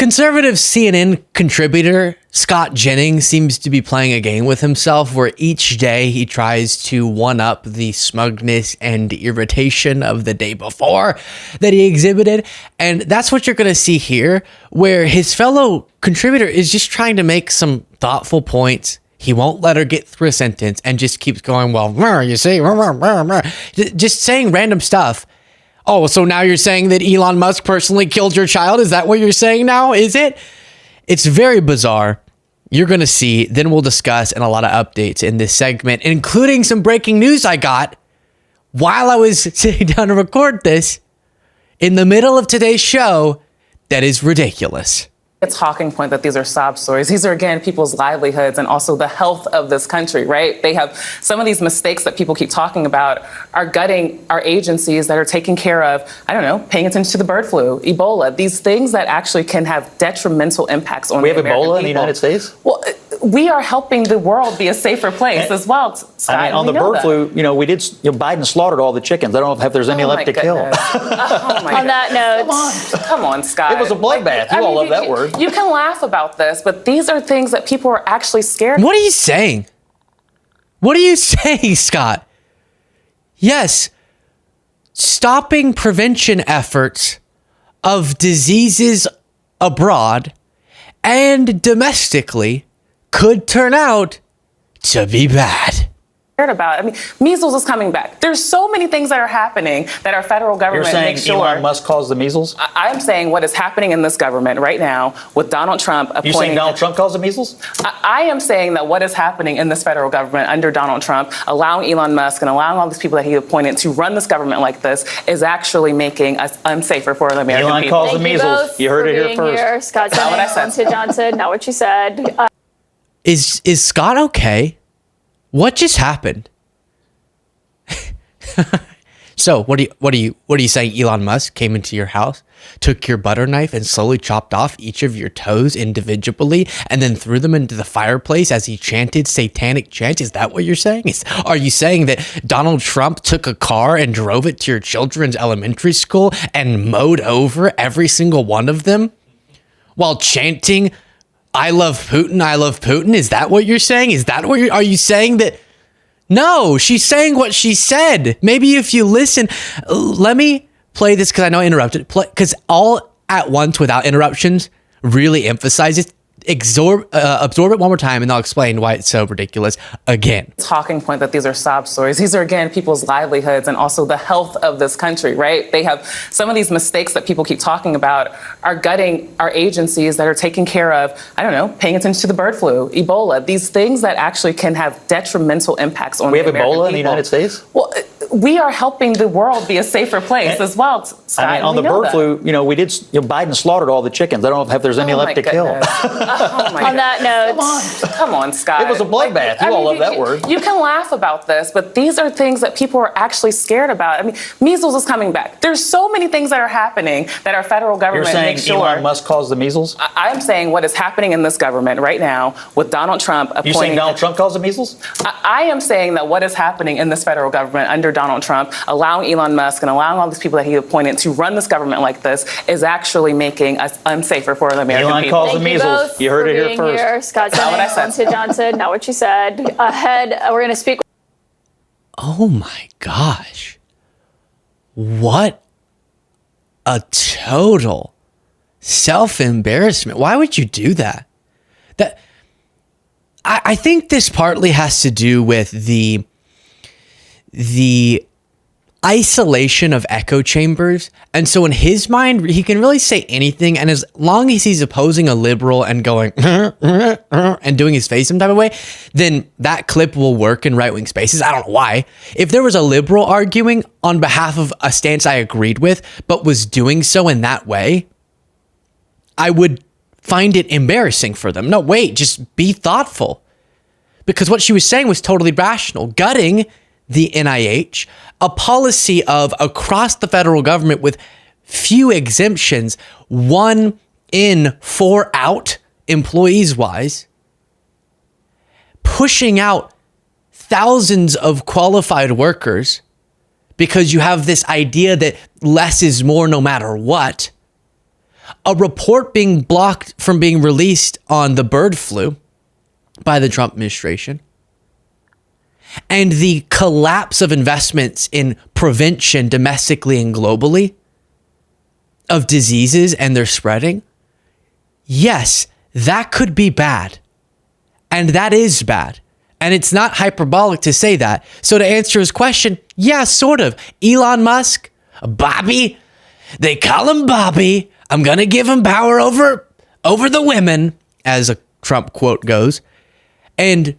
Conservative CNN contributor Scott Jennings seems to be playing a game with himself where each day he tries to one-up the smugness and irritation of the day before that he exhibited. And that's what you're going to see here, where his fellow contributor is just trying to make some thoughtful points. He won't let her get through a sentence and just keeps going, well, you see, just saying random stuff. Oh, so now you're saying that Elon Musk personally killed your child? Is that what you're saying now? Is it? It's very bizarre. You're going to see. Then we'll discuss and a lot of updates in this segment, including some breaking news I got while I was sitting down to record this in the middle of today's show. That is ridiculous. A talking point that these are sob stories. These are, again, people's livelihoods and also the health of this country, right? They have some of these mistakes that people keep talking about are gutting our agencies that are taking care of, I don't know, paying attention to the bird flu, Ebola, these things that actually can have detrimental impacts on the American people. We have Ebola in the United States? Well, we are helping the world be a safer place as well, Scott. I mean, on the bird flu, Biden slaughtered all the chickens. I don't know if there's any left to kill. On that note, come on, Scott. It was a bloodbath. You all love that word. You can laugh about this, but these are things that people are actually scared of. What are you saying? What are you saying, Scott? Yes, stopping prevention efforts of diseases abroad and domestically could turn out to be bad. About. I mean, measles is coming back. There's so many things that are happening that our federal government makes sure. You're saying Elon Musk caused the measles? I'm saying what is happening in this government right now with Donald Trump appointing. You saying Donald Trump caused the measles? I am saying that what is happening in this federal government under Donald Trump, allowing Elon Musk and allowing all these people that he appointed to run this government like this, is actually making us unsafer for the American Elon people. Elon caused the measles. You heard it here first. Scott Jennings, Johnson, not what you said. Is Scott okay? What just happened? So what are you saying? Elon Musk came into your house, took your butter knife and slowly chopped off each of your toes individually and then threw them into the fireplace as he chanted satanic chants? Is that what you're saying? Are you saying that Donald Trump took a car and drove it to your children's elementary school and mowed over every single one of them while chanting, I love Putin, I love Putin? Is that what you're saying? Are you saying that? No, she's saying what she said. Maybe if you listen, let me play this because I know I interrupted. Because all at once without interruptions really emphasizes. Absorb it one more time and I'll explain why it's so ridiculous again. Talking point that these are sob stories. These are, again, people's livelihoods and also the health of this country, right? They have some of these mistakes that people keep talking about are gutting our agencies that are taking care of, I don't know, paying attention to the bird flu, Ebola, these things that actually can have detrimental impacts on the American people. We have Ebola in the United States? Well, we are helping the world be a safer place as well, Scott. I mean, on the bird flu, Biden slaughtered all the chickens. I don't know if there's any left to kill. On that note, come on, Scott. It was a bloodbath. You all love that word. You can laugh about this, but these are things that people are actually scared about. I mean, measles is coming back. There's so many things that are happening that our federal government makes sure. You're saying Elon Musk caused the measles? I'm saying what is happening in this government right now with Donald Trump appointing. You saying Donald Trump caused the measles? I am saying that what is happening in this federal government under Donald Trump, allowing Elon Musk and allowing all these people that he appointed to run this government like this, is actually making us unsafer for the American people. Elon caused the measles. You heard it here first. Scott Jennings, Johnson, not what you said. Ahead, we're going to speak. Oh my gosh. What a total self-embarrassment. Why would you do that? I think this partly has to do with the isolation of echo chambers. And so in his mind, he can really say anything. And as long as he's opposing a liberal and going and doing his face some type of way, then that clip will work in right-wing spaces. I don't know why. If there was a liberal arguing on behalf of a stance I agreed with, but was doing so in that way, I would find it embarrassing for them. No, wait, just be thoughtful. Because what she was saying was totally rational. Gutting the NIH, a policy of across the federal government with few exemptions, 1 in 4 out employees wise, pushing out thousands of qualified workers because you have this idea that less is more no matter what. a report being blocked from being released on the bird flu by the Trump administration, and the collapse of investments in prevention domestically and globally of diseases and their spreading, yes, that could be bad. And that is bad. And it's not hyperbolic to say that. So to answer his question, yeah, sort of. Elon Musk, Bobby, they call him Bobby. I'm going to give him power over the women, as a Trump quote goes. And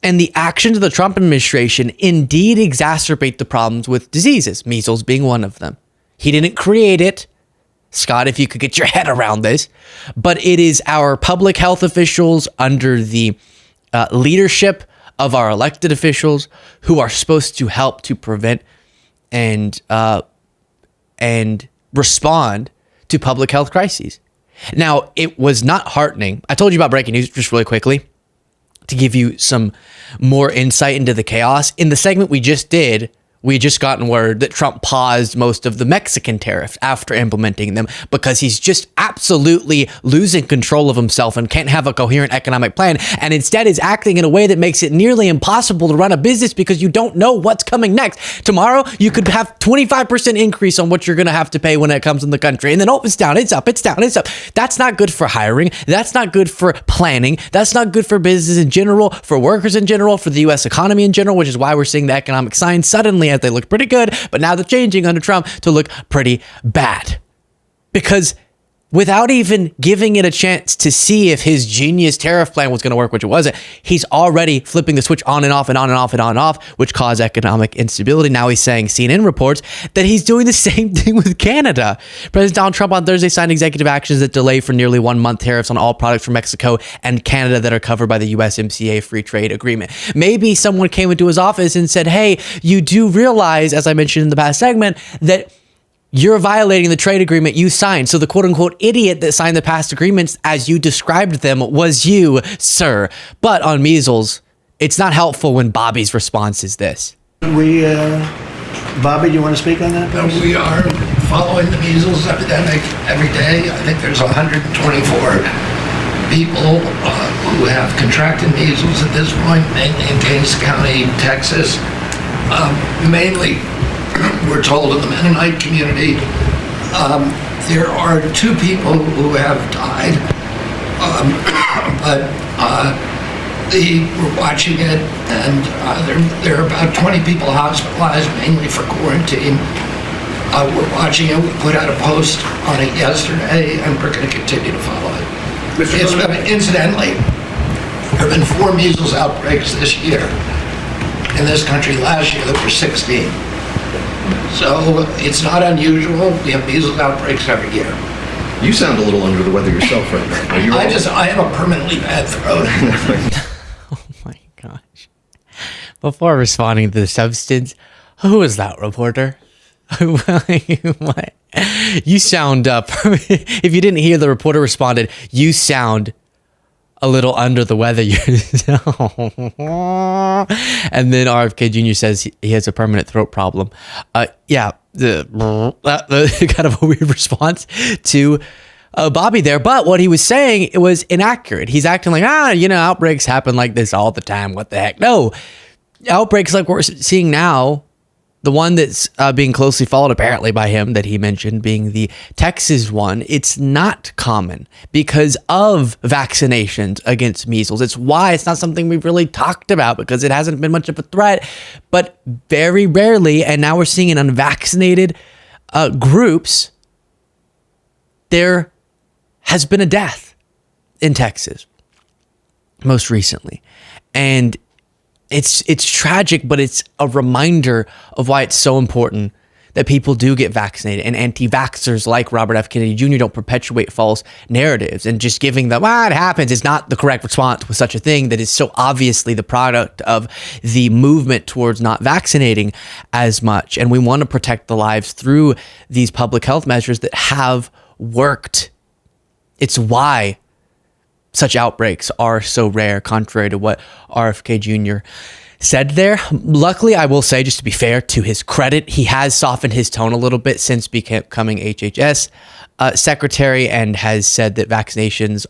the actions of the Trump administration indeed exacerbate the problems with diseases, measles being one of them. He didn't create it. Scott, if you could get your head around this, but it is our public health officials under the leadership of our elected officials who are supposed to help to prevent and respond to public health crises. Now, it was not heartening. I told you about breaking news just really quickly to give you some more insight into the chaos. In the segment we just did, we had just gotten word that Trump paused most of the Mexican tariffs after implementing them because he's just absolutely losing control of himself and can't have a coherent economic plan, and instead is acting in a way that makes it nearly impossible to run a business because you don't know what's coming next. Tomorrow, you could have 25% increase on what you're going to have to pay when it comes in the country, and then, oh, it's down, it's up, it's down, it's up. That's not good for hiring. That's not good for planning. That's not good for business in general, for workers in general, for the U.S. economy in general, which is why we're seeing the economic signs suddenly as they look pretty good, but now they're changing under Trump to look pretty bad. Because without even giving it a chance to see if his genius tariff plan was going to work, which it wasn't, he's already flipping the switch on and off and on and off and on and off, which caused economic instability. Now he's saying, CNN reports, that he's doing the same thing with Canada. President Donald Trump on Thursday signed executive actions that delay for nearly 1 month tariffs on all products from Mexico and Canada that are covered by the USMCA free trade agreement. Maybe someone came into his office and said, hey, you do realize, as I mentioned in the past segment, that you're violating the trade agreement you signed. So the quote unquote idiot that signed the past agreements as you described them was you, sir. But on measles, it's not helpful when Bobby's response is this. Bobby, do you want to speak on that? We are following the measles epidemic every day. I think there's 124 people who have contracted measles at this point, mainly in Kings County, Texas. Mainly, we're told, in the Mennonite community. There are 2 people who have died, but we're watching it, and there are about 20 people hospitalized, mainly for quarantine. We're watching it. We put out a post on it yesterday, and we're going to continue to follow it. Incidentally, there have been 4 measles outbreaks this year. In this country last year, there were 16. So it's not unusual. We have measles outbreaks every year. You sound a little under the weather yourself right now. I have a permanently bad throat. Oh my gosh. Before responding to the substance, who is that reporter? What? You sound up. If you didn't hear, the reporter responded, you sound a little under the weather yourself. And then RFK Jr. says he has a permanent throat problem. Yeah, the kind of a weird response to Bobby there. But what he was saying, it was inaccurate. He's acting like, outbreaks happen like this all the time. What the heck? No, outbreaks like we're seeing now, the one that's being closely followed apparently by him that he mentioned being the Texas one, it's not common because of vaccinations against measles. It's why it's not something we've really talked about because it hasn't been much of a threat, but very rarely, and now we're seeing in unvaccinated groups, there has been a death in Texas most recently. And it's tragic, but it's a reminder of why it's so important that people do get vaccinated, and anti-vaxxers like Robert F. Kennedy Jr. don't perpetuate false narratives, and just giving them, it happens, is not the correct response with such a thing that is so obviously the product of the movement towards not vaccinating as much. And we want to protect the lives through these public health measures that have worked. It's why such outbreaks are so rare, contrary to what RFK Jr. said there. Luckily, I will say, just to be fair, to his credit, he has softened his tone a little bit since becoming HHS secretary, and has said that vaccinations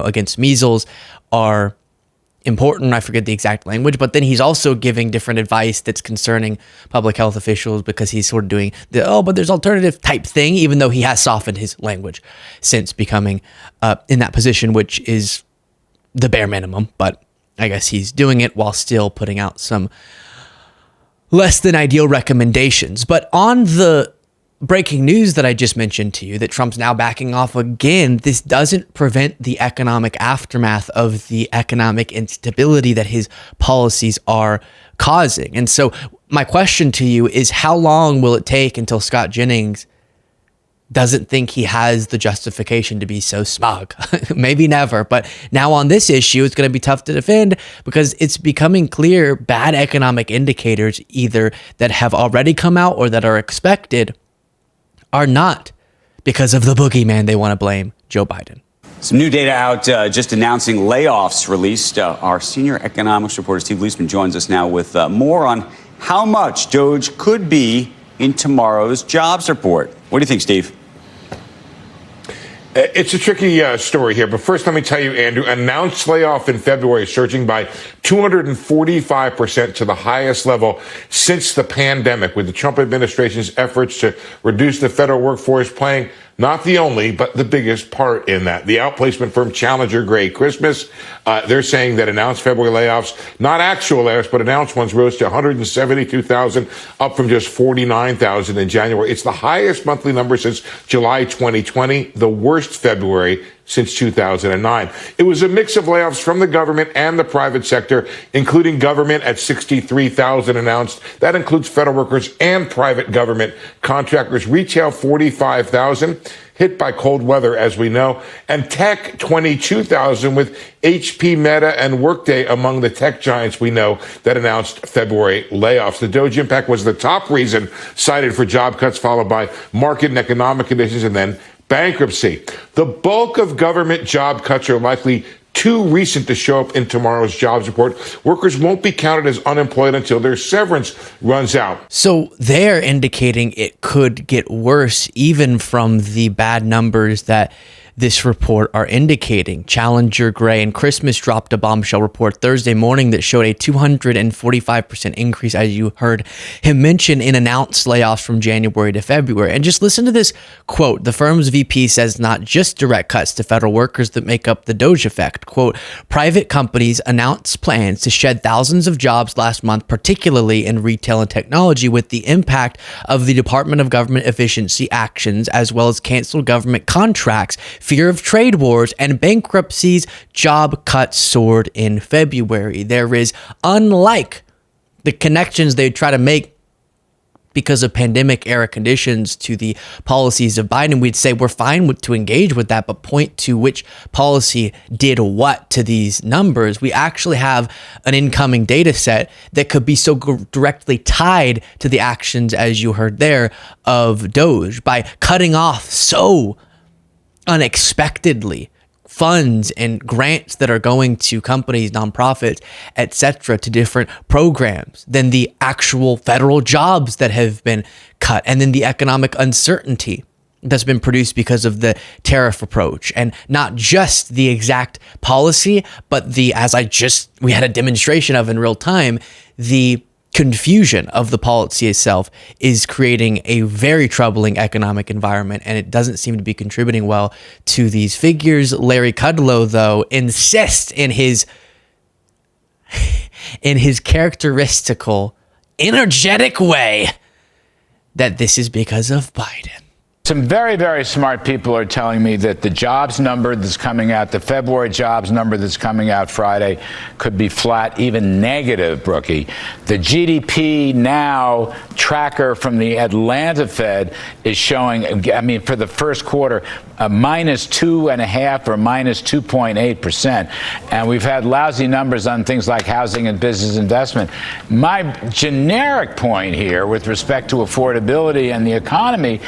against measles are important. I forget the exact language, but then he's also giving different advice that's concerning public health officials, because he's sort of doing but there's alternative type thing, even though he has softened his language since becoming in that position, which is the bare minimum. But I guess he's doing it while still putting out some less than ideal recommendations. But on the breaking news that I just mentioned to you, that Trump's now backing off again, this doesn't prevent the economic aftermath of the economic instability that his policies are causing. And so my question to you is, how long will it take until Scott Jennings doesn't think he has the justification to be so smug? Maybe never, but now on this issue, it's going to be tough to defend, because it's becoming clear bad economic indicators, either that have already come out or that are expected, are not because of the boogeyman they want to blame, Joe Biden. Some new data out just announcing layoffs released. Our senior economics reporter, Steve Leisman, joins us now with more on how much Doge could be in tomorrow's jobs report. What do you think, Steve? It's a tricky story here, but first let me tell you, Andrew, announced layoff in February surging by 245% to the highest level since the pandemic, with the Trump administration's efforts to reduce the federal workforce playing not the only, but the biggest part in that. The outplacement firm Challenger Gray Christmas, they're saying that announced February layoffs, not actual layoffs, but announced ones, rose to 172,000, up from just 49,000 in January. It's the highest monthly number since July 2020, the worst February since 2009. It was a mix of layoffs from the government and the private sector, including government at 63,000 announced. That includes federal workers and private government contractors. Retail, 45,000, hit by cold weather, as we know. And tech, 22,000, with HP, Meta, and Workday among the tech giants we know that announced February layoffs. The Doge impact was the top reason cited for job cuts, followed by market and economic conditions, and then bankruptcy. The bulk of government job cuts are likely too recent to show up in tomorrow's jobs report. Workers won't be counted as unemployed until their severance runs out. So they're indicating it could get worse, even from the bad numbers that this report are indicating. Challenger Gray and Christmas dropped a bombshell report Thursday morning that showed a 245% increase, as you heard him mention, in announced layoffs from January to February. And just listen to this quote. The firm's VP says not just direct cuts to federal workers that make up the Doge effect. Quote, private companies announced plans to shed thousands of jobs last month, particularly in retail and technology, with the impact of the Department of Government Efficiency actions, as well as canceled government contracts, fear of trade wars, and bankruptcies. Job cuts soared in February. There is, unlike the connections they try to make because of pandemic era conditions to the policies of Biden, we'd say we're fine to engage with that, but point to which policy did what to these numbers. We actually have an incoming data set that could be so directly tied to the actions, as you heard there, of Doge, by cutting off so unexpectedly funds and grants that are going to companies, nonprofits, etc., to different programs, than the actual federal jobs that have been cut, and then the economic uncertainty that's been produced because of the tariff approach. And not just the exact policy, but the, as we had a demonstration of in real time, the confusion of the policy itself is creating a very troubling economic environment, and it doesn't seem to be contributing well to these figures. Larry Kudlow, though, insists in his characteristical, energetic way that this is because of Biden. Some very, very smart people are telling me that the jobs number that's coming out, the February jobs number that's coming out Friday, could be flat, even negative, Brookie. The GDP Now tracker from the Atlanta Fed is showing, for the first quarter, a -2.5% or -2.8%. And we've had lousy numbers on things like housing and business investment. My generic point here with respect to affordability and the economy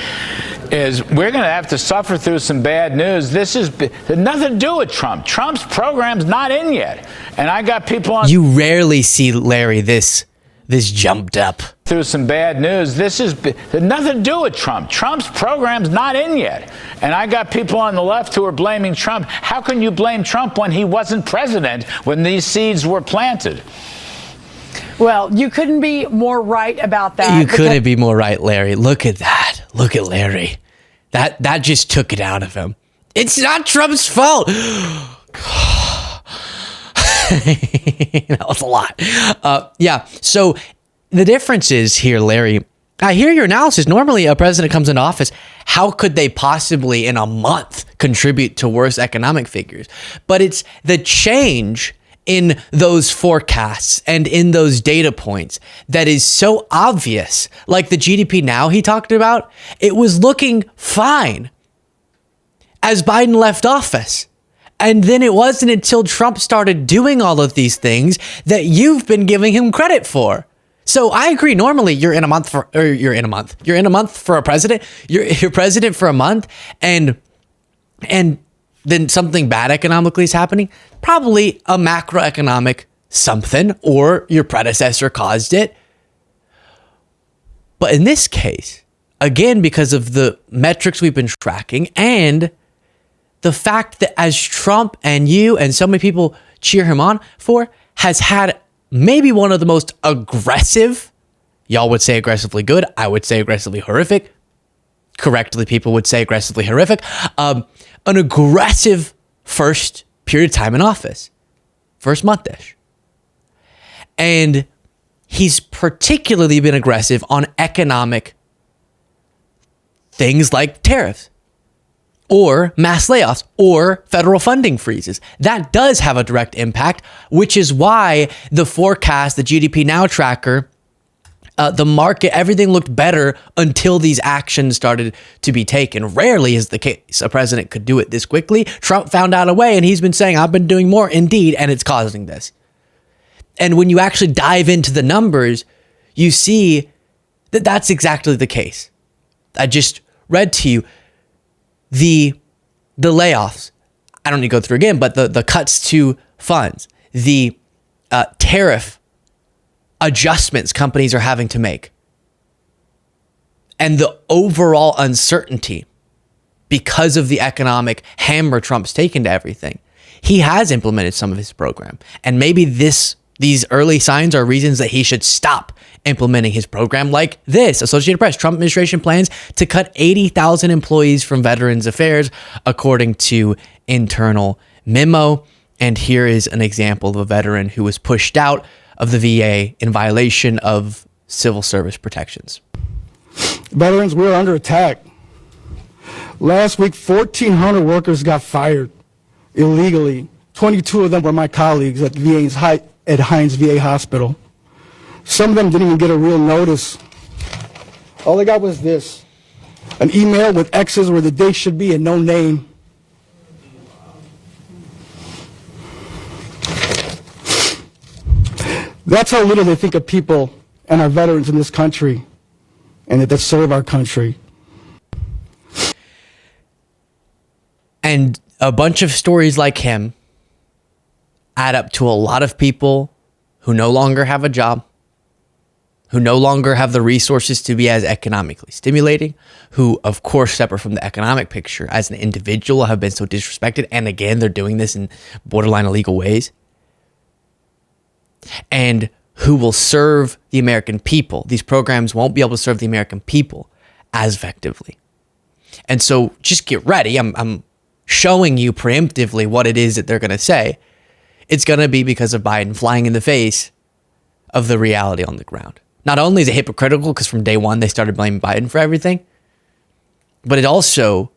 is we're going to have to suffer through some bad news. This is nothing to do with Trump. Trump's program's not in yet. And I got people on. You rarely see Larry this jumped up. Through some bad news. This is nothing to do with Trump. Trump's program's not in yet. And I got people on the left who are blaming Trump. How can you blame Trump when he wasn't president, when these seeds were planted? Well, you couldn't be more right about that. You couldn't be more right, Larry. Look at that. Look at Larry. That just took it out of him. It's not Trump's fault. That was a lot. Yeah. So the difference is here, Larry, I hear your analysis. Normally a president comes into office. How could they possibly in a month contribute to worse economic figures? But it's the change in those forecasts and in those data points that is so obvious. Like the GDP now he talked about, it was looking fine as Biden left office. And then it wasn't until Trump started doing all of these things that you've been giving him credit for. So I agree. Normally you're in a month for a president. You're president for a month and then something bad economically is happening. Probably a macroeconomic something, or your predecessor caused it. But in this case, again, because of the metrics we've been tracking and the fact that as Trump and you and so many people cheer him on for, has had maybe one of the most aggressive, y'all would say aggressively good, I would say aggressively horrific, correctly people would say aggressively horrific, an aggressive first period of time in office, first month-ish. And he's particularly been aggressive on economic things like tariffs or mass layoffs or federal funding freezes. That does have a direct impact, which is why the forecast, the GDP Now tracker, the market, everything looked better until these actions started to be taken. Rarely is the case a president could do it this quickly. Trump found out a way, and he's been saying, I've been doing more, indeed, and it's causing this. And when you actually dive into the numbers, you see that that's exactly the case. I just read to you the layoffs. I don't need to go through again, but the cuts to funds, the tariff adjustments companies are having to make, and the overall uncertainty because of the economic hammer Trump's taken to everything. He has implemented some of his program, and maybe these early signs are reasons that he should stop implementing his program, like this. Associated Press, Trump administration plans to cut 80,000 employees from Veterans Affairs, according to internal memo. And here is an example of a veteran who was pushed out of the VA in violation of civil service protections. Veterans, we're under attack. Last week, 1,400 workers got fired illegally. 22 of them were my colleagues at Hines VA Hospital. Some of them didn't even get a real notice. All they got was this, an email with X's where the date should be and no name. That's how little they think of people and our veterans in this country and that serve our country. And a bunch of stories like him add up to a lot of people who no longer have a job, who no longer have the resources to be as economically stimulating, who, of course, separate from the economic picture as an individual, have been so disrespected. And again, they're doing this in borderline illegal ways. And who will serve the American people. These programs won't be able to serve the American people as effectively. And so just get ready. I'm showing you preemptively what it is that they're going to say. It's going to be because of Biden flying in the face of the reality on the ground. Not only is it hypocritical because from day one they started blaming Biden for everything, but it also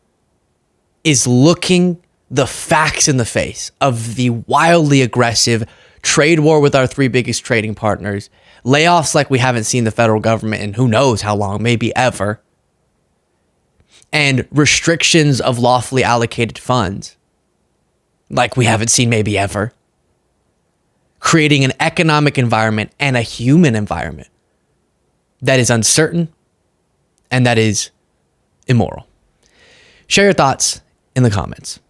is looking the facts in the face of the wildly aggressive trade war with our three biggest trading partners, layoffs like we haven't seen the federal government in who knows how long, maybe ever, and restrictions of lawfully allocated funds like we haven't seen maybe ever, creating an economic environment and a human environment that is uncertain and that is immoral. Share your thoughts in the comments.